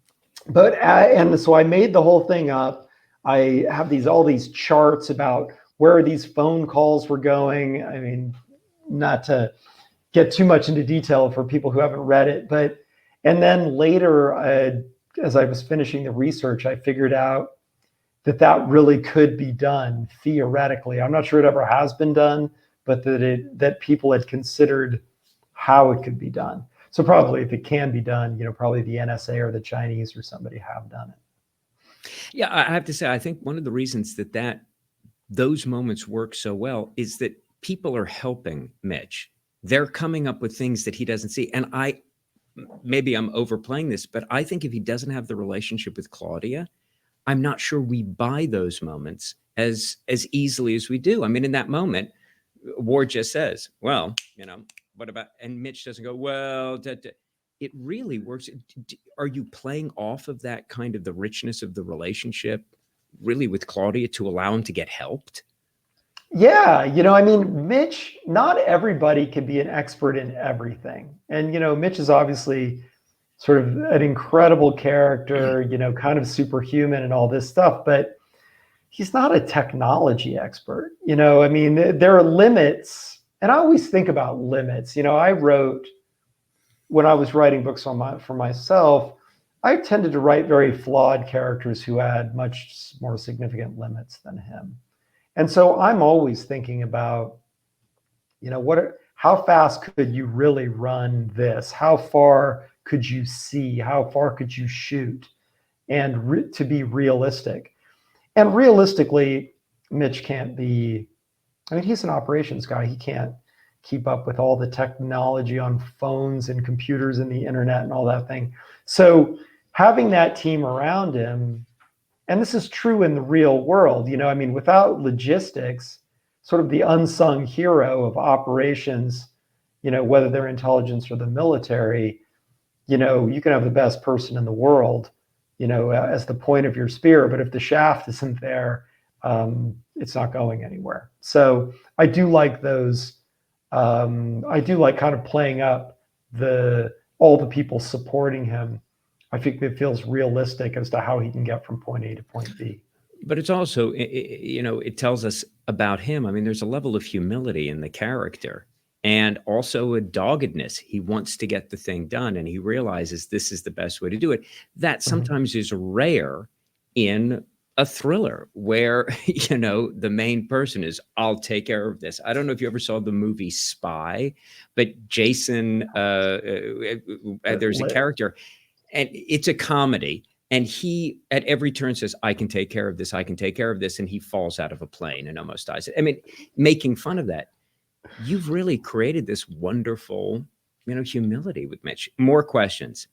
[SPEAKER 2] so I made the whole thing up. I have all these charts about where these phone calls were going. I mean, not to get too much into detail for people who haven't read it, and then later, as I was finishing the research, I figured out that really could be done theoretically. I'm not sure it ever has been done, but that people had considered how it could be done. So probably if it can be done, probably the NSA or the Chinese or somebody have done it.
[SPEAKER 1] Yeah, I have to say, I think one of the reasons that those moments work so well is that people are helping Mitch. They're coming up with things that he doesn't see. And maybe I'm overplaying this, but I think if he doesn't have the relationship with Claudia, I'm not sure we buy those moments as easily as we do. I mean, in that moment, Ward just says, well, what about, and Mitch doesn't go, well, it really works. Are you playing off of that kind of the richness of the relationship really with Claudia to allow him to get helped?
[SPEAKER 2] Yeah, I mean, Mitch, not everybody can be an expert in everything. And, Mitch is obviously sort of an incredible character, kind of superhuman and all this stuff, but he's not a technology expert. I mean, there are limits, and I always think about limits. I wrote, when I was writing books for myself, I tended to write very flawed characters who had much more significant limits than him. And so I'm always thinking about, how fast could you really run this? How far could you see? How far could you shoot? And to be realistic. And realistically, Mitch can't be, I mean, he's an operations guy. He can't keep up with all the technology on phones and computers and the internet and all that thing. So having that team around him, and this is true in the real world, I mean, without logistics, sort of the unsung hero of operations, whether they're intelligence or the military, you can have the best person in the world, as the point of your spear, but if the shaft isn't there, it's not going anywhere. So I do like those. I do like kind of playing up all the people supporting him. I think it feels realistic as to how he can get from point A to point B.
[SPEAKER 1] But it's also, it tells us about him. I mean, there's a level of humility in the character and also a doggedness. He wants to get the thing done and he realizes this is the best way to do it. That sometimes is rare in a thriller where, the main person is, I'll take care of this. I don't know if you ever saw the movie Spy, but Jason, there's a character and it's a comedy. And he, at every turn, says, I can take care of this. I can take care of this. And he falls out of a plane and almost dies. I mean, making fun of that. You've really created this wonderful, humility with Mitch. More questions.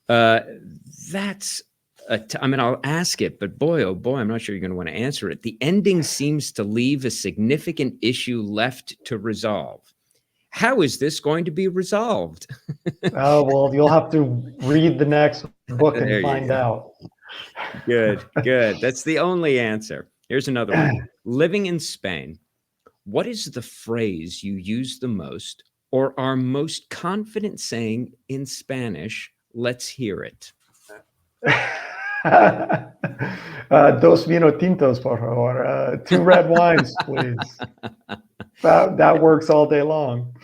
[SPEAKER 1] That's, I'll ask it, but boy, oh boy, I'm not sure you're going to want to answer it. The ending seems to leave a significant issue left to resolve. How is this going to be resolved?
[SPEAKER 2] Oh, well, you'll have to read the next book and find out.
[SPEAKER 1] Good, good. That's the only answer. Here's another one. Living in Spain, what is the phrase you use the most or are most confident saying in Spanish? Let's hear it.
[SPEAKER 2] Dos vino tintos, por favor. 2 red wines, please. That works all day long.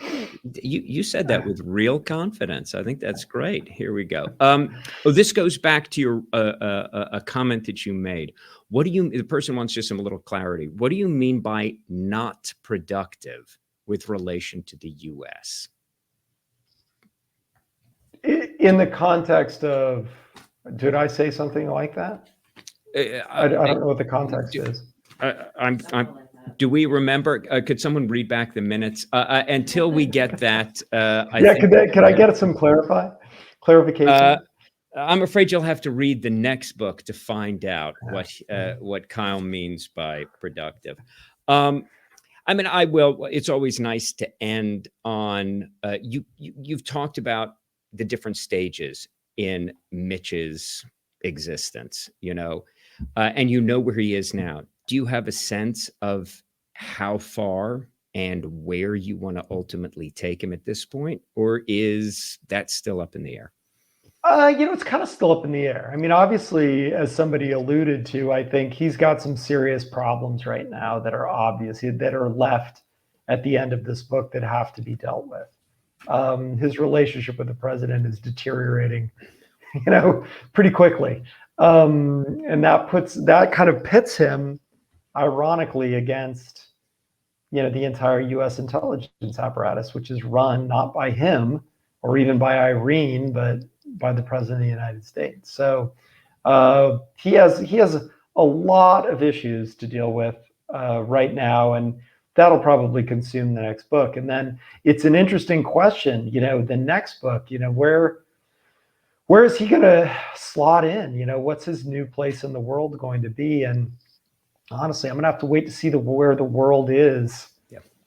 [SPEAKER 1] You said that with real confidence. I think that's great. Here we go. This goes back to your a comment that you made. What do you? The person wants just some little clarity. What do you mean by not productive with relation to the U.S.?
[SPEAKER 2] In the context of, did I say something like that? I don't know what the context is.
[SPEAKER 1] Do we remember? Could someone read back the minutes until we get that?
[SPEAKER 2] Could I get some clarification?
[SPEAKER 1] I'm afraid you'll have to read the next book to find out what Kyle means by productive. I mean, I will. It's always nice to end on you've talked about the different stages in Mitch's existence, and you know where he is now. Do you have a sense of how far and where you want to ultimately take him at this point, or is that still up in the air?
[SPEAKER 2] It's kind of still up in the air. I mean, obviously, as somebody alluded to, I think he's got some serious problems right now that are obvious, that are left at the end of this book that have to be dealt with. His relationship with the president is deteriorating, pretty quickly. And that kind of pits him, ironically, against, the entire U.S. intelligence apparatus, which is run not by him or even by Irene, but by the president of the United States. So he has a lot of issues to deal with right now, and that'll probably consume the next book. And then it's an interesting question, the next book, where is he going to slot in? What's his new place in the world going to be? And honestly, I'm going to have to wait to see where the world is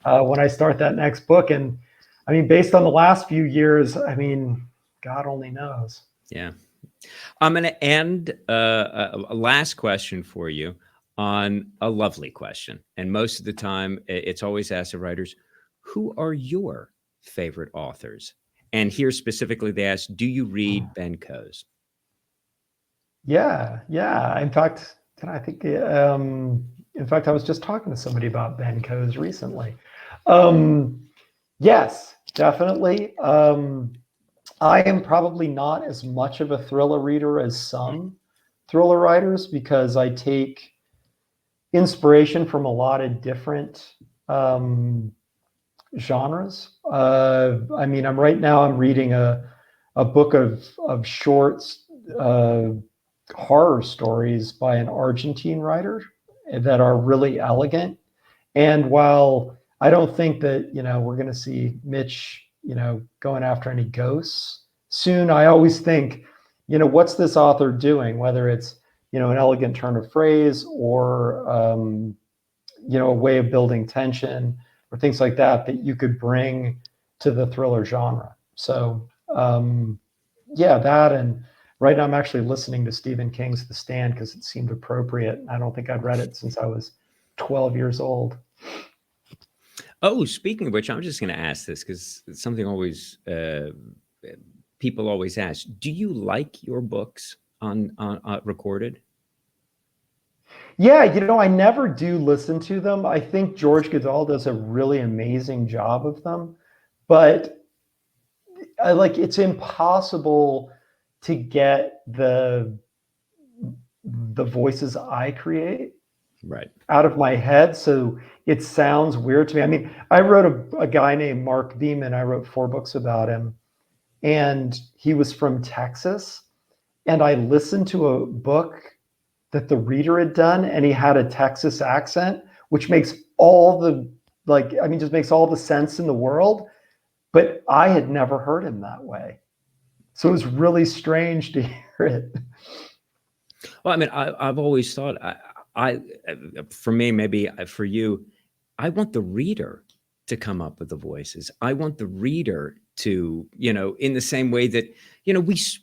[SPEAKER 2] when I start that next book. And I mean, based on the last few years, I mean, God only knows.
[SPEAKER 1] Yeah. I'm going to end a last question for you on a lovely question. And most of the time, it's always asked of writers, who are your favorite authors? And here specifically, they ask, do you read Ben Coe's?
[SPEAKER 2] Yeah. In fact, I was just talking to somebody about Ben Coe's recently. Yes, definitely. I am probably not as much of a thriller reader as some thriller writers because I take inspiration from a lot of different genres. I mean, I'm reading a book of shorts, horror stories by an Argentine writer that are really elegant. And while I don't think that, we're going to see Mitch, going after any ghosts soon, I always think, what's this author doing? Whether it's, an elegant turn of phrase or, a way of building tension or things like that you could bring to the thriller genre. So, that. And right now I'm actually listening to Stephen King's The Stand because it seemed appropriate. I don't think I'd read it since I was 12 years old.
[SPEAKER 1] Oh, speaking of which, I'm just going to ask this because it's something always people always ask. Do you like your books on recorded?
[SPEAKER 2] Yeah, I never do listen to them. I think George Goodall does a really amazing job of them, but it's impossible to get the voices I create out of my head. So it sounds weird to me. I mean, I wrote a guy named Mark Beeman. I wrote 4 books about him, and he was from Texas. And I listened to a book that the reader had done, and he had a Texas accent, which makes all the just makes all the sense in the world. But I had never heard him that way. So it was really strange to hear it.
[SPEAKER 1] Well, I mean, I've always thought, for me, maybe for you, I want the reader to come up with the voices. I want the reader to, in the same way that,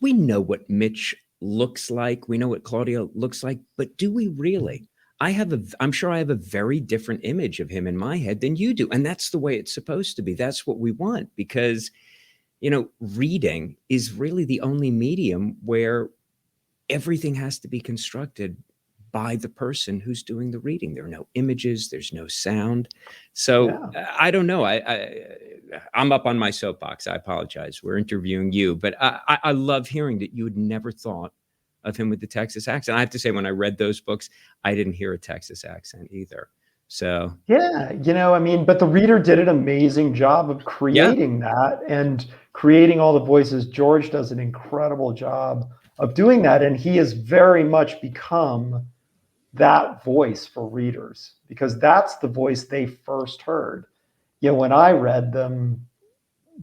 [SPEAKER 1] we know what Mitch looks like. We know what Claudio looks like, but do we really? I'm sure I have a very different image of him in my head than you do. And that's the way it's supposed to be. That's what we want, because, reading is really the only medium where everything has to be constructed by the person who's doing the reading. There are no images, there's no sound. So I don't know. I'm up on my soapbox. I apologize. We're interviewing you, but I love hearing that you had never thought of him with the Texas accent. I have to say, when I read those books, I didn't hear a Texas accent either. So
[SPEAKER 2] yeah, but the reader did an amazing job of creating that and creating all the voices. George does an incredible job of doing that, and he has very much become that voice for readers, because that's the voice they first heard. When I read them,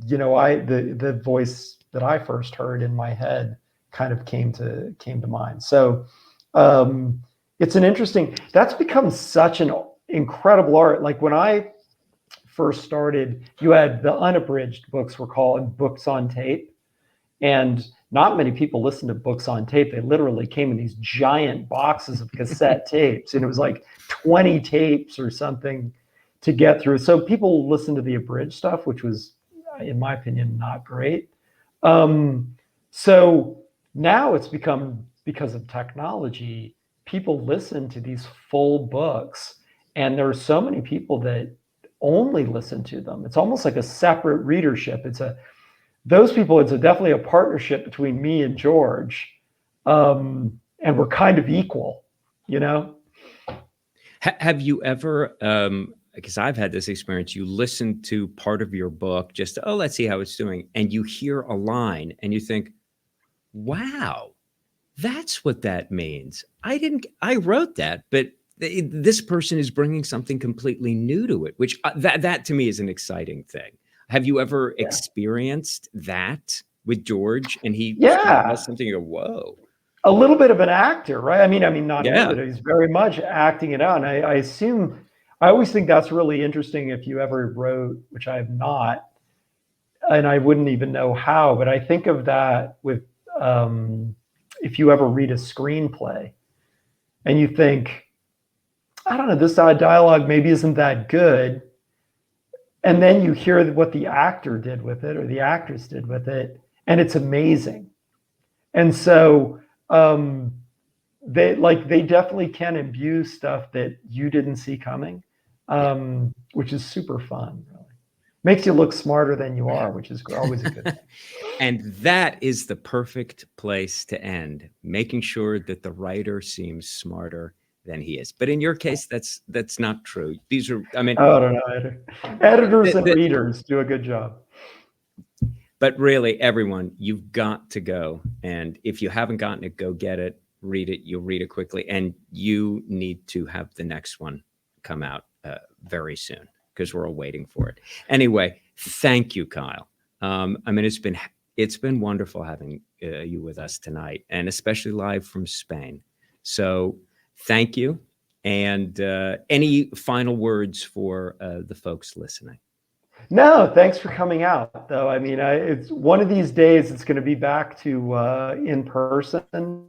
[SPEAKER 2] the voice that I first heard in my head kind of came to mind. So it's an interesting, that's become such an incredible art. Like when I first started, you had the unabridged books were called books on tape, and not many people listened to books on tape. They literally came in these giant boxes of cassette tapes, and it was like 20 tapes or something to get through. So people listened to the abridged stuff, which was, in my opinion, not great. So now it's become, because of technology, people listen to these full books, and there are so many people that only listen to them. It's almost like a separate readership. Those people, it's definitely a partnership between me and George, and we're kind of equal,
[SPEAKER 1] Have you ever, because I've had this experience, you listen to part of your book just, let's see how it's doing, and you hear a line and you think, wow, that's what that means. I wrote that, but this person is bringing something completely new to it, which that to me is an exciting thing. Have you ever experienced that with George, and he does something, you go, whoa?
[SPEAKER 2] A little bit of an actor, right? I mean, not a little bit. He's very much acting it out. And I always think that's really interesting if you ever wrote, which I have not, and I wouldn't even know how, but I think of that with, if you ever read a screenplay and you think, I don't know, this dialogue maybe isn't that good. And then you hear what the actor did with it or the actress did with it, and it's amazing. And so they definitely can imbue stuff that you didn't see coming, which is super fun, really. Makes you look smarter than you are, which is always a good thing.
[SPEAKER 1] And that is the perfect place to end, making sure that the writer seems smarter than he is. But in your case, that's not true. These are, I don't
[SPEAKER 2] know. Editors and readers do a good job.
[SPEAKER 1] But really, everyone, you've got to go. And if you haven't gotten it, go get it, read it. You'll read it quickly. And you need to have the next one come out very soon, because we're all waiting for it. Anyway, thank you, Kyle. It's been wonderful having you with us tonight, and especially live from Spain. So thank you. And any final words for the folks listening?
[SPEAKER 2] No, thanks for coming out, though. It's one of these days it's going to be back to in person,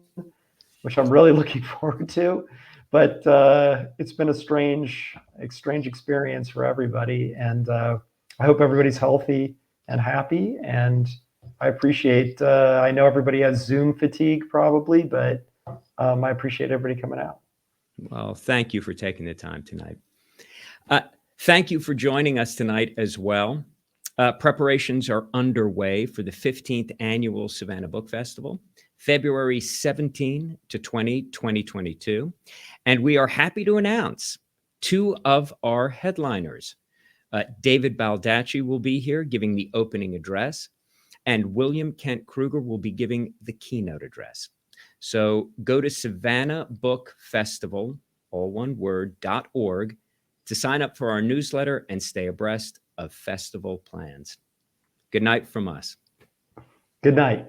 [SPEAKER 2] which I'm really looking forward to. But it's been a strange experience for everybody. And I hope everybody's healthy and happy. And I appreciate, I know everybody has Zoom fatigue probably, but I appreciate everybody coming out.
[SPEAKER 1] Well, thank you for taking the time tonight. Thank you for joining us tonight as well. Preparations are underway for the 15th Annual Savannah Book Festival, February 17 to 20, 2022. And we are happy to announce two of our headliners. David Baldacci will be here giving the opening address, and William Kent Kruger will be giving the keynote address. So go to Savannah Book Festival, all one word, .org, to sign up for our newsletter and stay abreast of festival plans. Good night from us.
[SPEAKER 2] Good night.